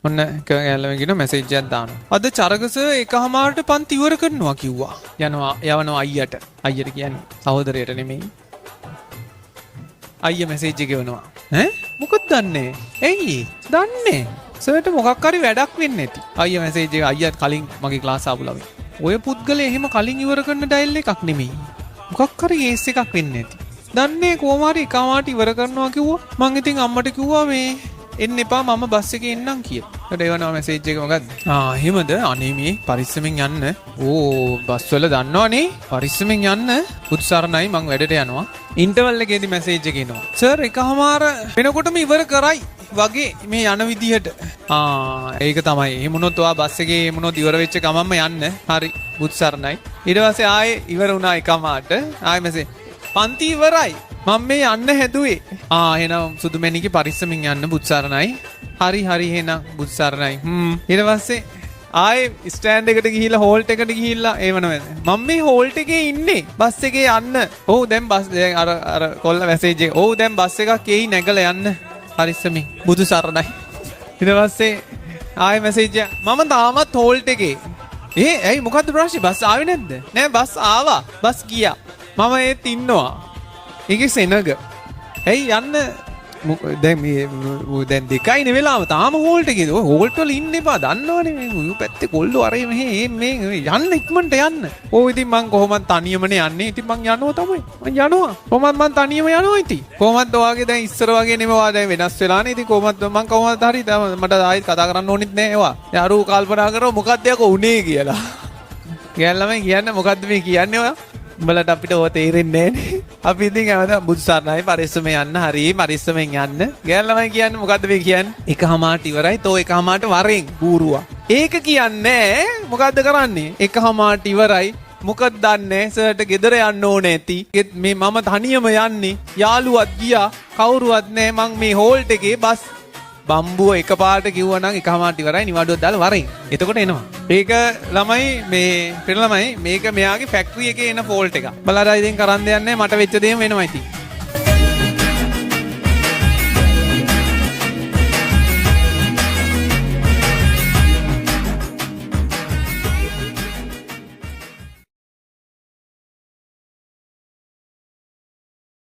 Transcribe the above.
ඔන්න කෑල්ලම කියන මැසේජ් එකක් දානවා. අද චරකස එකමාරට පන්ති ඉවර කරනවා කිව්වා. යවනවා අයියට. අයියට කියන්නේ සහෝදරයට නෙමෙයි. අයියා මැසේජ් එක ගෙවනවා. මොකද දන්නේ? ඇයි? දන්නේ. සර්ට මොකක් හරි වැඩක් වෙන්නේ නැති. අයියා මැසේජ් එක අයියාත් කලින් මගේ ක්ලාස් ආපු ළමයි. ඔය පුද්ගලයා එහෙම කලින් ඉවර කරන ඩයල් එකක් නෙමෙයි. මොකක් හරි කේස් එකක් වෙන්නේ නැති. දන්නේ කොහොම හරි එකමාරට ඉවර කරනවා කිව්වා. මං ඉතින් අම්මට කිව්වා මේ එන්න එපා මම බස් එකේ එන්නම් කියලා. ඊට එවනවා මැසේජ් එක මොකද්ද? එහෙමද? අනේ මේ පරිස්සමෙන් යන්න. බස් වල දන්නවනේ. පරිස්සමෙන් යන්න. උත්සාරණයි මං වැඩට යනවා. ඉන්ටර්වල් එකේදී මැසේජ් එක එනවා. සර් එකමාර වෙනකොටම ඉවර කරයි වගේ මේ යන විදිහට. ඒක තමයි. එහෙමුණොත් ඔයා බස් එකේ එහෙමුණොත් ඉවර වෙච්ච ගමන්ම යන්න. හරි. උත්සාරණයි. ඊට පස්සේ ආයේ ඉවර වුණා එකමාරට. ආයේ මැසේජ් පන්ති ඉවරයි. මම මේ යන්න හැදුවේ. එහෙනම් සුදුමැණිකේ පරිස්සමින් යන්න බුත්සරණයි. හරි එහෙනම් බුත්සරණයි. ඊට පස්සේ ආයේ ස්ටෑන්ඩ් එකට ගිහිල්ලා හෝල්ට් එකට ගිහිල්ලා ඒවනවද? මම මේ හෝල්ට් එකේ ඉන්නේ. බස් එකේ යන්න. ඔව් දැන් බස් අර කොල්ල මැසේජ් එක. ඔව් දැන් බස් එකක් එයි නැගලා යන්න. පරිස්සමින් බුදුසරණයි. ඊට පස්සේ ආයේ මැසේජ් එක මම තාමත් හෝල්ට් එකේ. ඇයි මොකද්ද ප්‍රශ්නේ? බස් ආවේ නැද්ද? නෑ බස් ආවා. බස් ගියා. මම ඒත් ඉන්නවා. ඒකේ සෙනග. ඇයි යන්න දැන් දෙකයිනේ වෙලාව. තාම හෝල්ට් එකේද? ඔය හෝල්ට් වල ඉන්න එපා. දන්නවනේ මේ උයු පැත්තේ කොල්ලෝ අරේ මේ යන්න ඉක්මනට යන්න. ඉතින් මං කොහොමද තනියමනේ යන්නේ. ඉතින් මං යනවා තමයි. මං යනවා. කොහොමද මං තනියම යනවා ඉතින්. කොහොමද ඔයාගේ දැන් ඉස්සර වගේ නෙමෙයි. ඔයා දැන් වෙනස් වෙලානේ. ඉතින් කොහොමද මං කොහොමද හරි මට ආයෙත් කතා කරන්න ඕනෙත් නෑ ඒවා. යාරු කල්පනා කරව මොකක්ද යකෝ උනේ කියලා. ගෑල්ලමයි කියන්න මොකද්ද මේ කියන්නේ ඔයා? උඹලට අපිට ඕක තේරෙන්නේ නෑනේ. අපි ඉතින් හැමදාම බුදුසරණයි පරිස්සමෙන් යන්න. හරි පරිස්සමෙන් යන්න. ගෑල්ලමයි කියන්නේ මොකද්ද මේ කියන්නේ? එකමාරට ඉවරයි. තෝ එකමාරට වරෙන් බූරුවා. ඒක කියන්නේ මොකද්ද කරන්නේ? එකමාරට ඉවරයි. මොකද දන්නේ සර්ට ගෙදර යන්න ඕනේ ඇති. මේ මම තනියම යන්නේ. යාළුවත් ගියා. කවුරුවත් නෑ. මං මේ හෝල්ට් එකේ බස් බම්බුව එකපාරට කිව්වනම් එකමාරට ඉවරයි. නිවාඩුවක් දාලා වරෙන්. එතකොට එනවා. ඒක ළමයි මේ පෙර ළමයි මේක මෙයාගේ ෆැක්ටරි එකේ එන ෆෝල්ට් එක. බලලා ඉතින් කරන් දෙයක් නැහැ. මට වෙච්ච දේම වෙනවා ඉතින්.